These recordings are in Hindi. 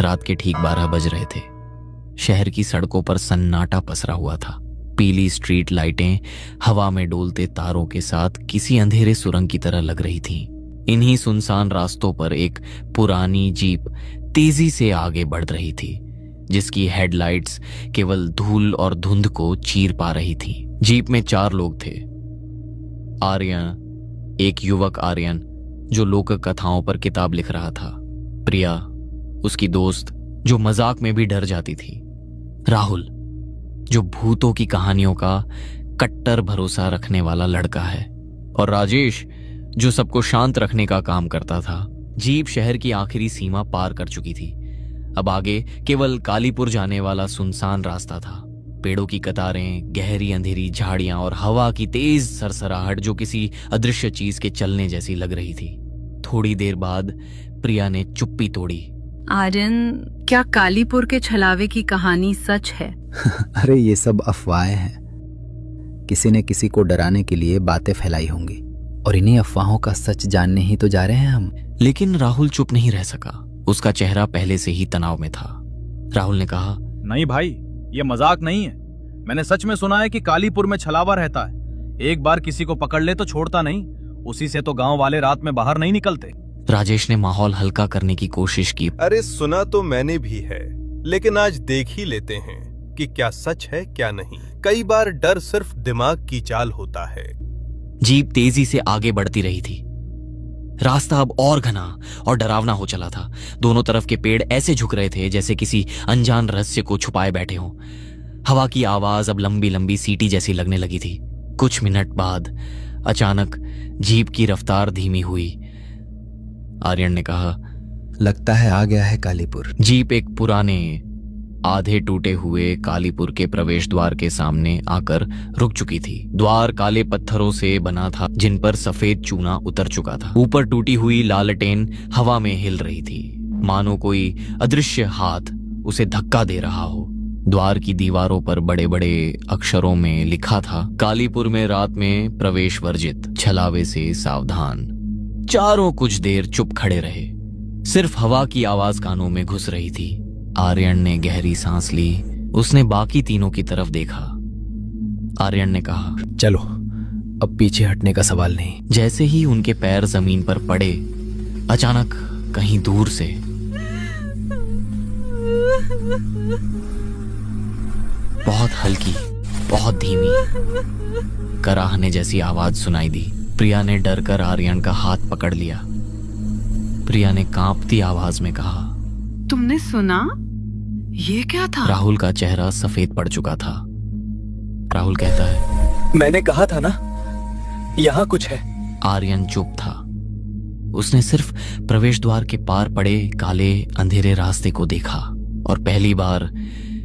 रात के ठीक 12 बज रहे थे। शहर की सड़कों पर सन्नाटा पसरा हुआ था। पीली स्ट्रीट लाइटें हवा में डोलते तारों के साथ किसी अंधेरे सुरंग की तरह लग रही थीं। इन्हीं सुनसान रास्तों पर एक पुरानी जीप तेजी से आगे बढ़ रही थी, जिसकी हेडलाइट्स केवल धूल और धुंध को चीर पा रही थी। जीप में 4 लोग थे। आर्यन, एक युवक आर्यन जो लोक कथाओं पर किताब लिख रहा था। प्रिया, उसकी दोस्त जो मजाक में भी डर जाती थी। राहुल, जो भूतों की कहानियों का कट्टर भरोसा रखने वाला लड़का है। और राजेश, जो सबको शांत रखने का काम करता था। जीप शहर की आखिरी सीमा पार कर चुकी थी। अब आगे केवल कालीपुर जाने वाला सुनसान रास्ता था। पेड़ों की कतारें, गहरी अंधेरी झाड़ियां और हवा की तेज सरसराहट जो किसी अदृश्य चीज के चलने जैसी लग रही थी। थोड़ी देर बाद प्रिया ने चुप्पी तोड़ी। आर्यन, क्या कालीपुर के छलावे की कहानी सच है? अरे ये सब अफवाहें हैं। किसी ने किसी को डराने के लिए बातें फैलाई होंगी, और इन्हीं अफवाहों का सच जानने ही तो जा रहे हैं हम। लेकिन राहुल चुप नहीं रह सका। उसका चेहरा पहले से ही तनाव में था। राहुल ने कहा, नहीं भाई, ये मजाक नहीं है। मैंने सच में सुना है कि कालीपुर में छलावा रहता है। एक बार किसी को पकड़ ले तो छोड़ता नहीं। उसी से तो गांव वाले रात में बाहर नहीं निकलते। राजेश ने माहौल हल्का करने की कोशिश की। अरे सुना तो मैंने भी है, लेकिन आज देख ही लेते हैं कि क्या सच है क्या नहीं। कई बार डर सिर्फ दिमाग की चाल होता है। जीप तेजी से आगे बढ़ती रही थी। रास्ता अब और घना और डरावना हो चला था। दोनों तरफ के पेड़ ऐसे झुक रहे थे जैसे किसी अनजान रहस्य को छुपाए बैठे हों। हवा की आवाज अब लंबी लंबी सीटी जैसी लगने लगी थी। कुछ मिनट बाद अचानक जीप की रफ्तार धीमी हुई। आर्यन ने कहा, लगता है आ गया है कालीपुर। जीप एक पुराने आधे टूटे हुए कालीपुर के प्रवेश द्वार के सामने आकर रुक चुकी थी। द्वार काले पत्थरों से बना था, जिन पर सफेद चूना उतर चुका था। ऊपर टूटी हुई लालटेन हवा में हिल रही थी, मानो कोई अदृश्य हाथ उसे धक्का दे रहा हो। द्वार की दीवारों पर बड़े बड़े अक्षरों में लिखा था, कालीपुर में रात में प्रवेश वर्जित, छलावे से सावधान। चारों कुछ देर चुप खड़े रहे। सिर्फ हवा की आवाज कानों में घुस रही थी। आर्यन ने गहरी सांस ली। उसने बाकी तीनों की तरफ देखा। आर्यन ने कहा, चलो, अब पीछे हटने का सवाल नहीं। जैसे ही उनके पैर जमीन पर पड़े, अचानक कहीं दूर से बहुत हल्की, बहुत धीमी कराहने जैसी आवाज सुनाई दी। प्रिया ने डरकर आर्यन का हाथ पकड़ लिया। प्रिया ने कांपती आवाज में कहा, तुमने सुना? ये क्या था? राहुल का चेहरा सफेद पड़ चुका था। राहुल कहता है, मैंने कहा था ना, यहाँ कुछ है। आर्यन चुप था। उसने सिर्फ प्रवेश द्वार के पार पड़े काले अंधेरे रास्ते को देखा, और पहली बार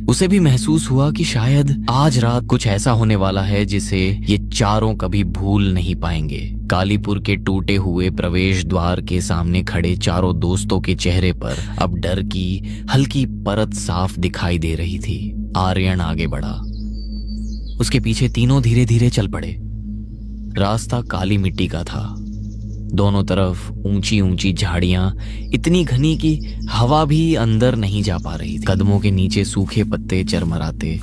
उसे भी महसूस हुआ कि शायद आज रात कुछ ऐसा होने वाला है जिसे ये चारों कभी भूल नहीं पाएंगे। कालीपुर के टूटे हुए प्रवेश द्वार के सामने खड़े चारों दोस्तों के चेहरे पर अब डर की हल्की परत साफ दिखाई दे रही थी। आर्यन आगे बढ़ा। उसके पीछे तीनों धीरे धीरे चल पड़े। रास्ता काली मिट्टी का था। दोनों तरफ ऊंची ऊंची झाड़ियां, इतनी घनी कि हवा भी अंदर नहीं जा पा रही थी। कदमों के नीचे सूखे पत्ते चरमराते,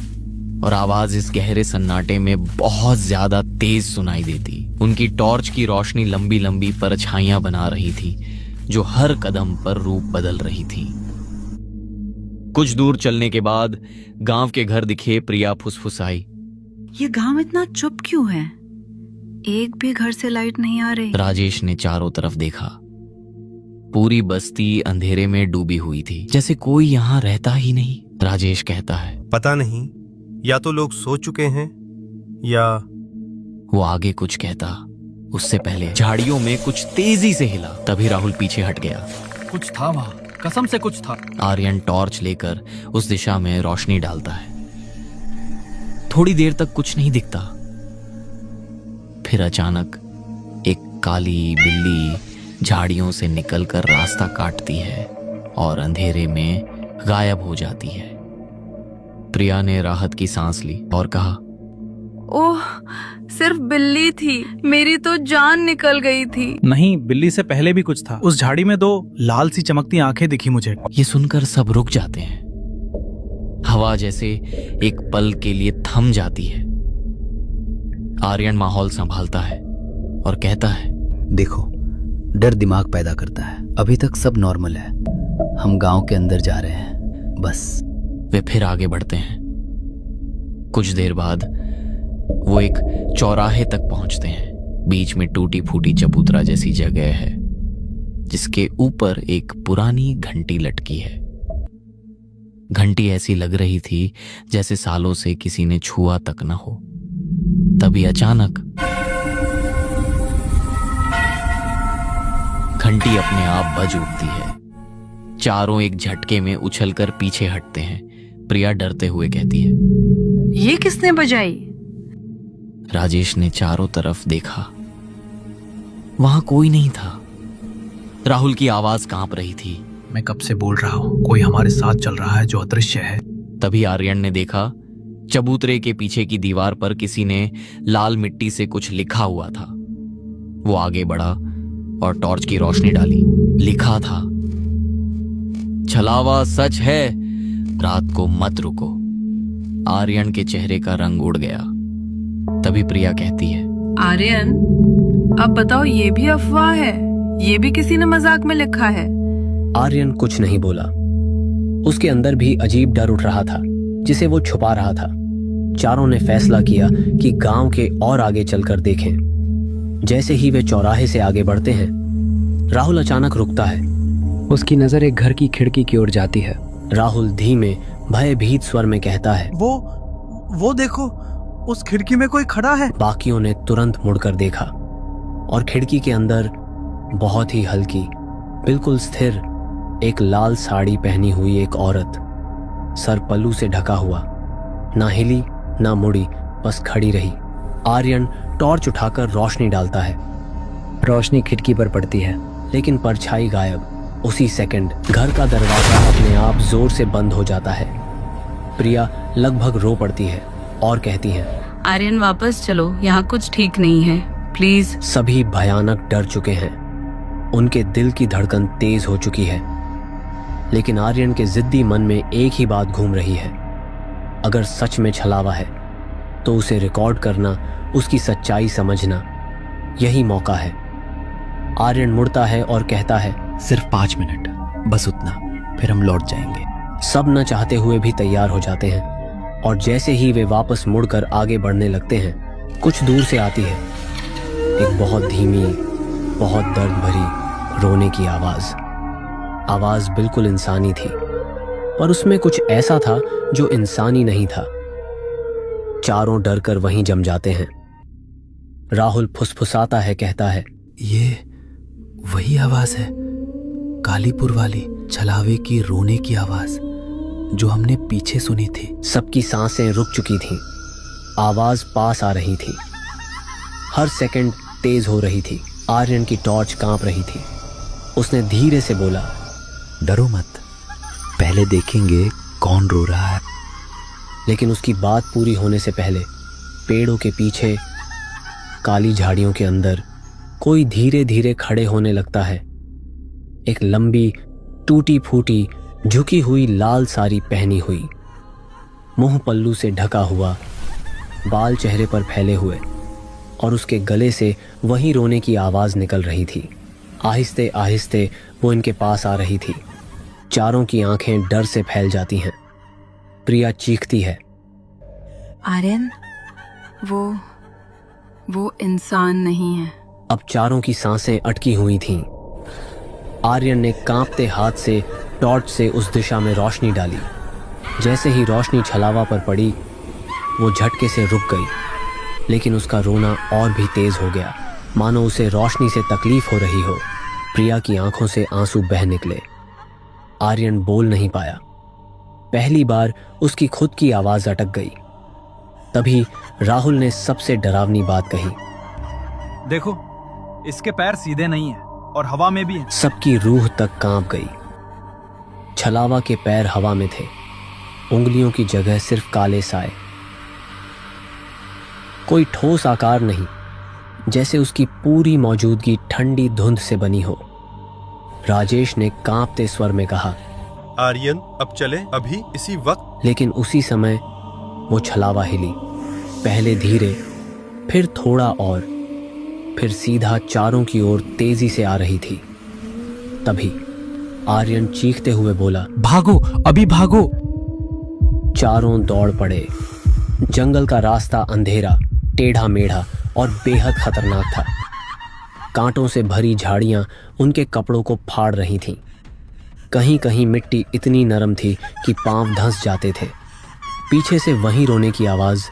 और आवाज इस गहरे सन्नाटे में बहुत ज्यादा तेज सुनाई देती। उनकी टॉर्च की रोशनी लंबी लंबी परछाइयां बना रही थी, जो हर कदम पर रूप बदल रही थी। कुछ दूर चलने के बाद गांव के घर दिखे। प्रिया फुसफुसाई, ये गांव इतना चुप क्यों है? एक भी घर से लाइट नहीं आ रही। राजेश ने चारों तरफ देखा। पूरी बस्ती अंधेरे में डूबी हुई थी, जैसे कोई यहाँ रहता ही नहीं। राजेश कहता है, पता नहीं, या तो लोग सो चुके हैं या। वो आगे कुछ कहता, उससे पहले झाड़ियों में कुछ तेजी से हिला। तभी राहुल पीछे हट गया। कुछ था वहाँ, कसम से कुछ था। आर्यन टॉर्च लेकर उस दिशा में रोशनी डालता है। थोड़ी देर तक कुछ नहीं दिखता। फिर अचानक एक काली बिल्ली झाड़ियों से निकलकर रास्ता काटती है और अंधेरे में गायब हो जाती है। प्रिया ने राहत की सांस ली और कहा, ओह, सिर्फ बिल्ली थी, मेरी तो जान निकल गई थी। नहीं, बिल्ली से पहले भी कुछ था। उस झाड़ी में 2 लाल सी चमकती आंखें दिखी मुझे। ये सुनकर सब रुक जाते हैं। हवा जैसे एक पल के लिए थम जाती है। आर्यन माहौल संभालता है और कहता है, देखो, डर दिमाग पैदा करता है। अभी तक सब नॉर्मल है। हम गांव के अंदर जा रहे हैं, बस। वे फिर आगे बढ़ते हैं। कुछ देर बाद वो एक चौराहे तक पहुंचते हैं। बीच में टूटी फूटी चबूतरा जैसी जगह है, जिसके ऊपर एक पुरानी घंटी लटकी है। घंटी ऐसी लग रही थी जैसे सालों से किसी ने छुआ तक न हो। तभी अचानक घंटी अपने आप बज उठती है। चारों एक झटके में उछलकर पीछे हटते हैं। प्रिया डरते हुए कहती है, ये किसने बजाई? राजेश ने चारों तरफ देखा। वहां कोई नहीं था। राहुल की आवाज कांप रही थी। मैं कब से बोल रहा हूँ, कोई हमारे साथ चल रहा है जो अदृश्य है। तभी आर्यन ने देखा, चबूतरे के पीछे की दीवार पर किसी ने लाल मिट्टी से कुछ लिखा हुआ था। वो आगे बढ़ा और टॉर्च की रोशनी डाली। लिखा था, छलावा सच है, रात को मत रुको। आर्यन के चेहरे का रंग उड़ गया। तभी प्रिया कहती है, आर्यन, अब बताओ, ये भी अफवाह है? ये भी किसी ने मजाक में लिखा है? आर्यन कुछ नहीं बोला। उसके अंदर भी अजीब डर उठ रहा था, जिसे वो छुपा रहा था। चारों ने फैसला किया कि गांव के और आगे चलकर देखें। जैसे ही वे चौराहे से आगे बढ़ते हैं, राहुल अचानक रुकता है। उसकी नजर एक घर की खिड़की की ओर जाती है। राहुल धीमे भयभीत स्वर में कहता है, वो देखो, उस खिड़की में कोई खड़ा है। बाकियों ने तुरंत मुड़कर देखा और खिड़की के अंदर बहुत ही हल्की, बिल्कुल स्थिर, एक लाल साड़ी पहनी हुई एक औरत, सर पल्लू से ढका हुआ, ना हिली ना मुड़ी, बस खड़ी रही। आर्यन टॉर्च उठाकर रोशनी डालता है। रोशनी खिड़की पर पड़ती है, लेकिन परछाई गायब। उसी सेकंड घर का दरवाजा अपने आप जोर से बंद हो जाता है। प्रिया लगभग रो पड़ती है और कहती है, आर्यन, वापस चलो, यहाँ कुछ ठीक नहीं है, प्लीज। सभी भयानक डर चुके हैं। उनके दिल की धड़कन तेज हो चुकी है। लेकिन आर्यन के जिद्दी मन में एक ही बात घूम रही है, अगर सच में छलावा है तो उसे रिकॉर्ड करना, उसकी सच्चाई समझना, यही मौका है। आर्यन मुड़ता है और कहता है, सिर्फ 5 मिनट, बस उतना, फिर हम लौट जाएंगे। सब न चाहते हुए भी तैयार हो जाते हैं और जैसे ही वे वापस मुड़कर आगे बढ़ने लगते हैं, कुछ दूर से आती है एक बहुत धीमी, बहुत दर्द भरी रोने की आवाज। आवाज बिल्कुल इंसानी थी, पर उसमें कुछ ऐसा था जो इंसानी नहीं था। चारों डरकर वहीं जम जाते हैं। राहुल फुसफुसाता है, कहता है, ये वही आवाज है, कालीपुर वाली छलावे की रोने की आवाज जो हमने पीछे सुनी थी। सबकी सांसें रुक चुकी थीं। आवाज पास आ रही थी, हर सेकंड तेज हो रही थी। आर्यन की टॉर्च कांप रही थी। उसने धीरे से बोला, डरो मत, पहले देखेंगे कौन रो रहा है। लेकिन उसकी बात पूरी होने से पहले पेड़ों के पीछे, काली झाड़ियों के अंदर कोई धीरे धीरे खड़े होने लगता है। एक लंबी, टूटी फूटी, झुकी हुई लाल साड़ी पहनी हुई, मुंह पल्लू से ढका हुआ, बाल चेहरे पर फैले हुए, और उसके गले से वही रोने की आवाज निकल रही थी। आहिस्ते आहिस्ते वो इनके पास आ रही थी। चारों की आंखें डर से फैल जाती हैं। प्रिया चीखती है, आर्यन, वो इंसान नहीं है। अब चारों की सांसें अटकी हुई थीं। आर्यन ने कांपते हाथ से टॉर्च से उस दिशा में रोशनी डाली। जैसे ही रोशनी छलावा पर पड़ी, वो झटके से रुक गई, लेकिन उसका रोना और भी तेज हो गया, मानो उसे रोशनी से तकलीफ हो रही हो। प्रिया की आंखों से आंसू बह निकले। आर्यन बोल नहीं पाया। पहली बार उसकी खुद की आवाज अटक गई। तभी राहुल ने सबसे डरावनी बात कही, देखो, इसके पैर सीधे नहीं हैं और हवा में भी हैं। सबकी रूह तक कांप गई। छलावा के पैर हवा में थे, उंगलियों की जगह सिर्फ काले साए। कोई ठोस आकार नहीं, जैसे उसकी पूरी मौजूदगी ठंडी धुंध से बनी हो। राजेश ने कांपते स्वर में कहा, आर्यन, अब चले, अभी इसी वक्त। लेकिन उसी समय वो छलावा हिली, पहले धीरे, फिर थोड़ा और, फिर सीधा चारों की ओर तेजी से आ रही थी। तभी आर्यन चीखते हुए बोला, भागो, अभी भागो। चारों दौड़ पड़े। जंगल का रास्ता अंधेरा, टेढ़ा मेढ़ा और बेहद खतरनाक था। कांटों से भरी झाड़ियां उनके कपड़ों को फाड़ रही थीं। कहीं कहीं मिट्टी इतनी नरम थी कि पांव धंस जाते थे। पीछे से वही रोने की आवाज।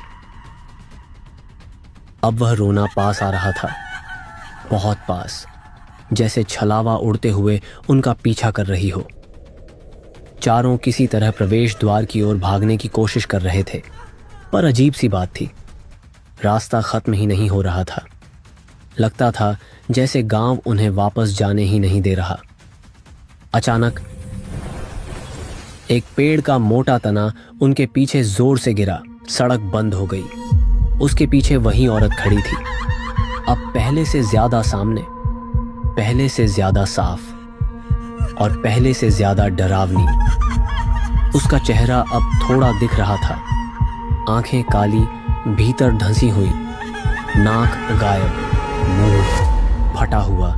अब वह रोना पास आ रहा था, बहुत पास, जैसे छलावा उड़ते हुए उनका पीछा कर रही हो। चारों किसी तरह प्रवेश द्वार की ओर भागने की कोशिश कर रहे थे, पर अजीब सी बात थी, रास्ता खत्म ही नहीं हो रहा था। लगता था जैसे गांव उन्हें वापस जाने ही नहीं दे रहा। अचानक एक पेड़ का मोटा तना उनके पीछे जोर से गिरा। सड़क बंद हो गई। उसके पीछे वही औरत खड़ी थी, अब पहले से ज्यादा सामने, पहले से ज्यादा साफ और पहले से ज्यादा डरावनी। उसका चेहरा अब थोड़ा दिख रहा था, आंखें काली, भीतर धंसी हुई, नाक गायब, मुंह फटा हुआ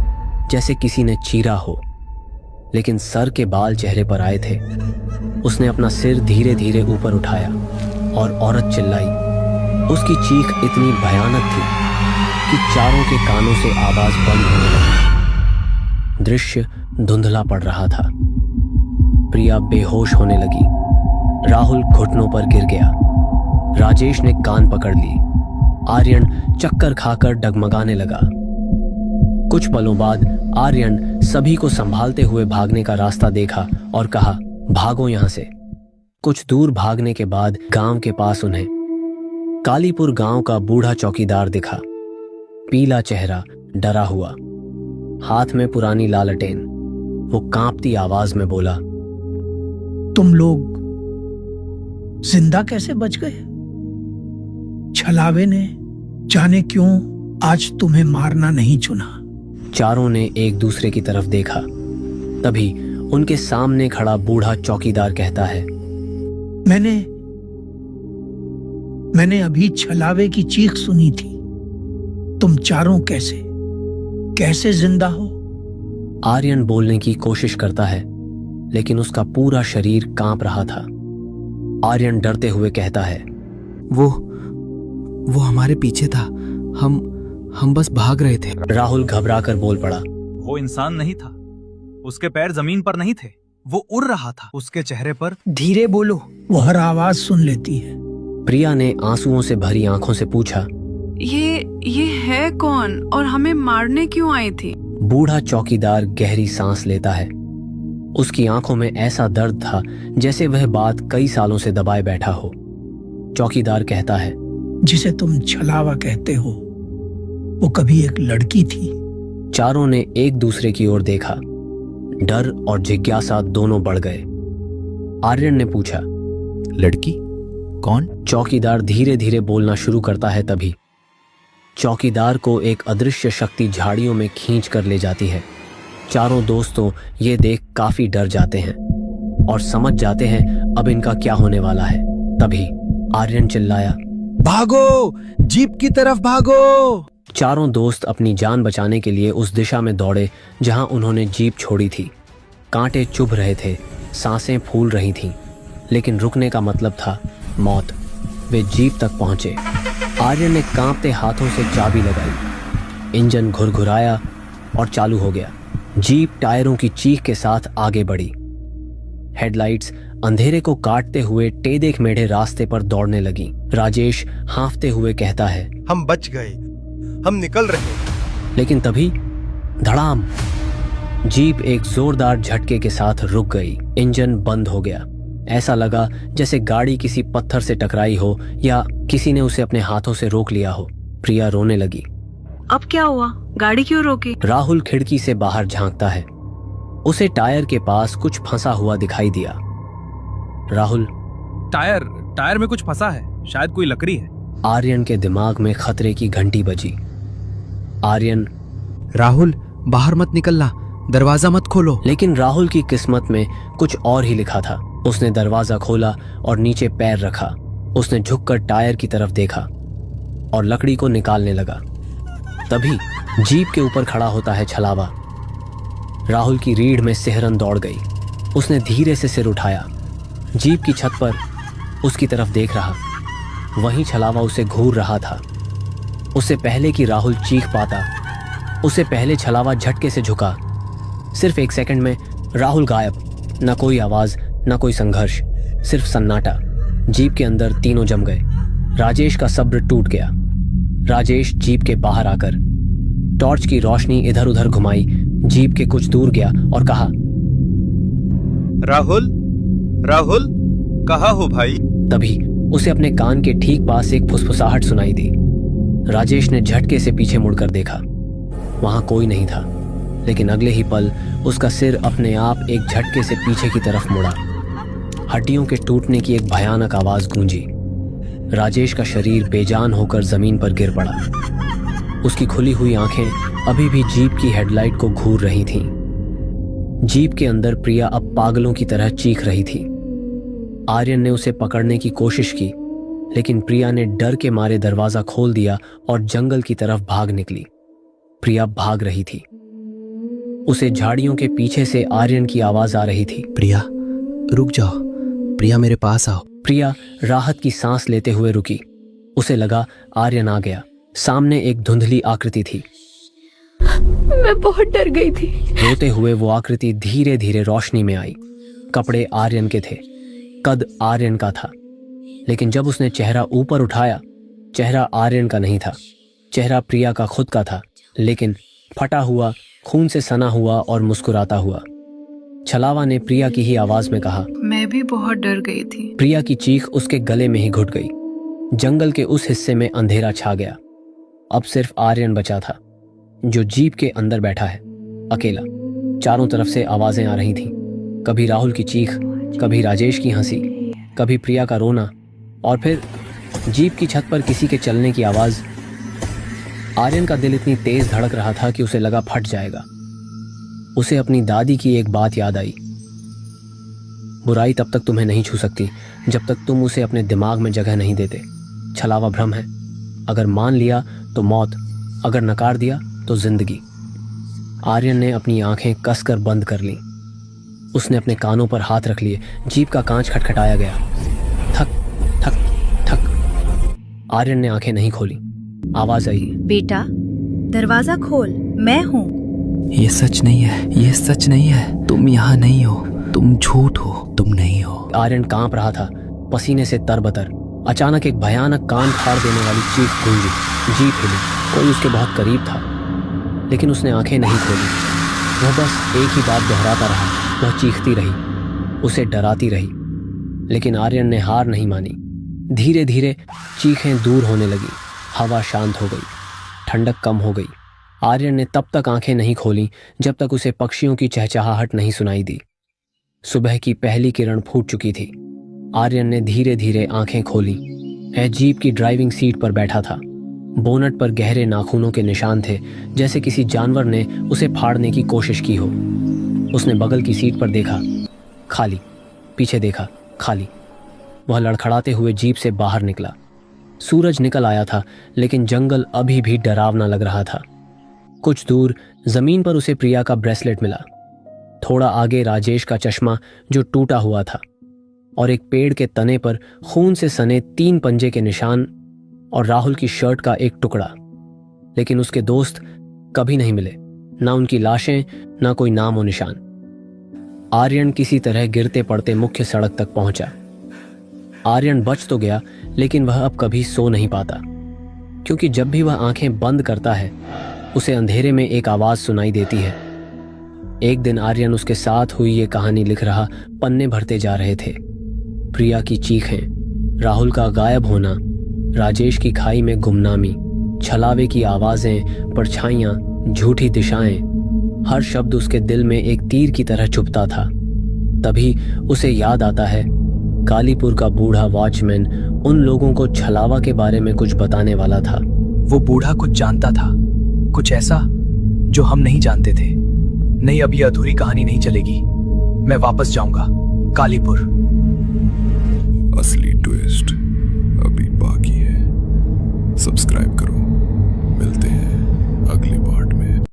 जैसे किसी ने चीरा हो, लेकिन सर के बाल चेहरे पर आए थे। उसने अपना सिर धीरे धीरे ऊपर उठाया और औरत चिल्लाई। उसकी चीख इतनी भयानक थी कि चारों के कानों से आवाज बंद होने लगी। दृश्य धुंधला पड़ रहा था। प्रिया बेहोश होने लगी। राहुल घुटनों पर गिर गया। राजेश ने कान पकड़ ली। आर्यन चक्कर खाकर डगमगाने लगा। कुछ पलों बाद आर्यन सभी को संभालते हुए भागने का रास्ता देखा और कहा, भागो यहां से। कुछ दूर भागने के बाद गांव के पास उन्हें कालीपुर गांव का बूढ़ा चौकीदार दिखा। पीला चेहरा, डरा हुआ, हाथ में पुरानी लालटेन। वो कांपती आवाज में बोला, तुम लोग जिंदा कैसे बच गए? छलावे ने जाने क्यों आज तुम्हें मारना नहीं चुना। चारों ने एक दूसरे की तरफ देखा। तभी उनके सामने खड़ा बूढ़ा चौकीदार कहता है, मैंने अभी छलावे की चीख सुनी थी। तुम चारों कैसे जिंदा हो? आर्यन बोलने की कोशिश करता है, लेकिन उसका पूरा शरीर कांप रहा था। आर्यन डरते हुए कहता है, वो हमारे पीछे था, हम बस भाग रहे थे। राहुल घबराकर बोल पड़ा, वो इंसान नहीं था, उसके पैर जमीन पर नहीं थे, वो उड़ रहा था। उसके चेहरे पर धीरे बोलो, वो हर आवाज सुन लेती है। प्रिया ने आंसुओं से भरी आंखों से पूछा, ये है कौन और हमें मारने क्यों आई थी? बूढ़ा चौकीदार गहरी सांस लेता है। उसकी आंखों में ऐसा दर्द था जैसे वह बात कई सालों से दबाए बैठा हो। चौकीदार कहता है, जिसे तुम छलावा कहते हो, वो कभी एक लड़की थी। चारों ने एक दूसरे की ओर देखा। डर और जिज्ञासा दोनों बढ़ गए। आर्यन ने पूछा, लड़की कौन? चौकीदार धीरे धीरे बोलना शुरू करता है। तभी चौकीदार को एक अदृश्य शक्ति झाड़ियों में खींच कर ले जाती है। चारों दोस्तों ये देख काफी डर जाते हैं और समझ जाते हैं अब इनका क्या होने वाला है। तभी आर्यन चिल्लाया, भागो, जीप की तरफ भागो। चारों दोस्त अपनी जान बचाने के लिए उस दिशा में दौड़े जहां उन्होंने जीप छोड़ी थी। कांटे चुभ रहे थे, सांसें फूल रही थीं, लेकिन रुकने का मतलब था मौत। वे जीप तक पहुंचे। आर्यन ने कांपते हाथों से चाबी लगाई। इंजन घुरघुराया और चालू हो गया। जीप टायरों की चीख के साथ आगे बढ़ी। हेडलाइट्स अंधेरे को काटते हुए टेढ़े मेढ़े रास्ते पर दौड़ने लगी। राजेश हांफते हुए कहता है, हम बच गए, हम निकल रहे हैं। लेकिन तभी धड़ाम, जीप एक जोरदार झटके के साथ रुक गई। इंजन बंद हो गया। ऐसा लगा जैसे गाड़ी किसी पत्थर से टकराई हो या किसी ने उसे अपने हाथों से रोक लिया हो। प्रिया रोने लगी। अब क्या हुआ? गाड़ी क्यों रोकी? राहुल खिड़की से बाहर झांकता है। उसे टायर के पास कुछ फंसा हुआ दिखाई दिया। राहुल, टायर में कुछ फंसा है, शायद कोई लकड़ी है। आर्यन के दिमाग में खतरे की घंटी बजी। आर्यन, राहुल बाहर मत निकलना, दरवाजा मत खोलो। लेकिन राहुल की किस्मत में कुछ और ही लिखा था। उसने दरवाजा खोला और नीचे पैर रखा। उसने झुककर टायर की तरफ देखा और लकड़ी को निकालने लगा। तभी जीप के ऊपर खड़ा होता है छलावा। राहुल की रीढ़ में सिहरन दौड़ गई। उसने धीरे से सिर उठाया। जीप की छत पर उसकी तरफ देख रहा। वहीं छलावा उसे घूर रहा था। उससे पहले कि राहुल चीख पाता, उससे पहले छलावा झटके से झुका। सिर्फ 1 सेकंड में राहुल गायब। न कोई आवाज, न कोई संघर्ष, सिर्फ सन्नाटा। जीप के अंदर तीनों जम गए। राजेश का सब्र टूट गया। राजेश जीप के बाहर आकर टॉर्च की रोशनी इधर उधर घुमाई, जीप के कुछ दूर गया और कहा, राहुल, राहुल, कहाँ हो भाई? तभी उसे अपने कान के ठीक पास एक फुसफुसाहट सुनाई दी। राजेश ने झटके से पीछे मुड़कर देखा। वहां कोई नहीं था, लेकिन अगले ही पल उसका सिर अपने आप एक झटके से पीछे की तरफ मुड़ा। हड्डियों के टूटने की एक भयानक आवाज गूंजी। राजेश का शरीर बेजान होकर जमीन पर गिर पड़ा। उसकी खुली हुई आंखें अभी भी जीप की हेडलाइट को घूर रही थीं। जीप के अंदर प्रिया अब पागलों की तरह चीख रही थी। आर्यन ने उसे पकड़ने की कोशिश की, लेकिन प्रिया ने डर के मारे दरवाजा खोल दिया और जंगल की तरफ भाग निकली। प्रिया भाग रही थी। उसे झाड़ियों के पीछे से आर्यन की आवाज आ रही थी, प्रिया रुक जाओ, प्रिया मेरे पास आओ। प्रिया राहत की सांस लेते हुए रुकी। उसे लगा आर्यन आ गया। सामने एक धुंधली आकृति थी। मैं बहुत डर गई थी। रोते हुए वो आकृति धीरे धीरे रोशनी में आई। कपड़े आर्यन के थे, कद आर्यन का था, लेकिन जब उसने चेहरा ऊपर उठाया, चेहरा आर्यन का नहीं था। चेहरा प्रिया का खुद का था, लेकिन फटा हुआ, खून से सना हुआ और मुस्कुराता हुआ। छलावा ने प्रिया की ही आवाज में कहा, मैं भी बहुत डर गई थी। प्रिया की चीख उसके गले में ही घुट गई। जंगल के उस हिस्से में अंधेरा छा गया। अब सिर्फ आर्यन बचा था, जो जीप के अंदर बैठा है, अकेला। चारों तरफ से आवाजें आ रही थीं। कभी राहुल की चीख, कभी राजेश की हंसी, कभी प्रिया का रोना, और फिर जीप की छत पर किसी के चलने की आवाज। आर्यन का दिल इतनी तेज धड़क रहा था कि उसे लगा फट जाएगा। उसे अपनी दादी की एक बात याद आई, बुराई तब तक तुम्हें नहीं छू सकती जब तक तुम उसे अपने दिमाग में जगह नहीं देते। छलावा भ्रम है। अगर मान लिया तो मौत, अगर नकार दिया तो जिंदगी। आर्यन ने अपनी आंखें कसकर बंद कर लीं। उसने अपने कानों पर हाथ रख लिए। जीप का कांच खटखटाया गया। थक थक थक। आर्यन ने आंखें नहीं खोली। आवाज आई, बेटा दरवाजा खोल, मैं हूँ। ये सच नहीं है, ये सच नहीं है, तुम यहाँ नहीं हो, तुम झूठ हो, तुम नहीं हो। आर्यन कांप रहा था, पसीने से तरबतर। अचानक एक भयानक कान फाड़ देने वाली चीख गूंजी। जीप हिली। कोई उसके बहुत करीब था, लेकिन उसने आंखें नहीं खोली। वह बस एक ही बात दोहराता रहा। वह चीखती रही, उसे डराती रही, लेकिन आर्यन ने हार नहीं मानी। धीरे धीरे चीखें दूर होने लगी। हवा शांत हो गई, ठंडक कम हो गई। आर्यन ने तब तक आंखें नहीं खोली जब तक उसे पक्षियों की चहचहाहट नहीं सुनाई दी। सुबह की पहली किरण फूट चुकी थी। आर्यन ने धीरे धीरे आंखें खोली। वह जीप की ड्राइविंग सीट पर बैठा था। बोनट पर गहरे नाखूनों के निशान थे, जैसे किसी जानवर ने उसे फाड़ने की कोशिश की हो। उसने बगल की सीट पर देखा, खाली। पीछे देखा, खाली। वह लड़खड़ाते हुए जीप से बाहर निकला। सूरज निकल आया था, लेकिन जंगल अभी भी डरावना लग रहा था। कुछ दूर जमीन पर उसे प्रिया का ब्रेसलेट मिला। थोड़ा आगे राजेश का चश्मा जो टूटा हुआ था, और एक पेड़ के तने पर खून से सने 3 पंजे के निशान, और राहुल की शर्ट का एक टुकड़ा। लेकिन उसके दोस्त कभी नहीं मिले, ना उनकी लाशें, ना कोई नाम और निशान। आर्यन किसी तरह गिरते पड़ते मुख्य सड़क तक पहुंचा। आर्यन बच तो गया, लेकिन वह अब कभी सो नहीं पाता, क्योंकि जब भी वह आंखें बंद करता है, उसे अंधेरे में एक आवाज सुनाई देती है। एक दिन आर्यन उसके साथ हुई ये कहानी लिख रहा पन्ने भरते जा रहे थे। प्रिया की चीखें, राहुल का गायब होना, राजेश की खाई में गुमनामी, छलावे की आवाजें, परछाइयां, झूठी दिशाएं, हर शब्द उसके दिल में एक तीर की तरह चुभता था। तभी उसे याद आता है, कालीपुर का बूढ़ा वॉचमैन उन लोगों को छलावा के बारे में कुछ बताने वाला था। वो बूढ़ा कुछ जानता था, कुछ ऐसा जो हम नहीं जानते थे। नहीं, अब ये अधूरी कहानी नहीं चलेगी। मैं वापस जाऊंगा कालीपुर। असली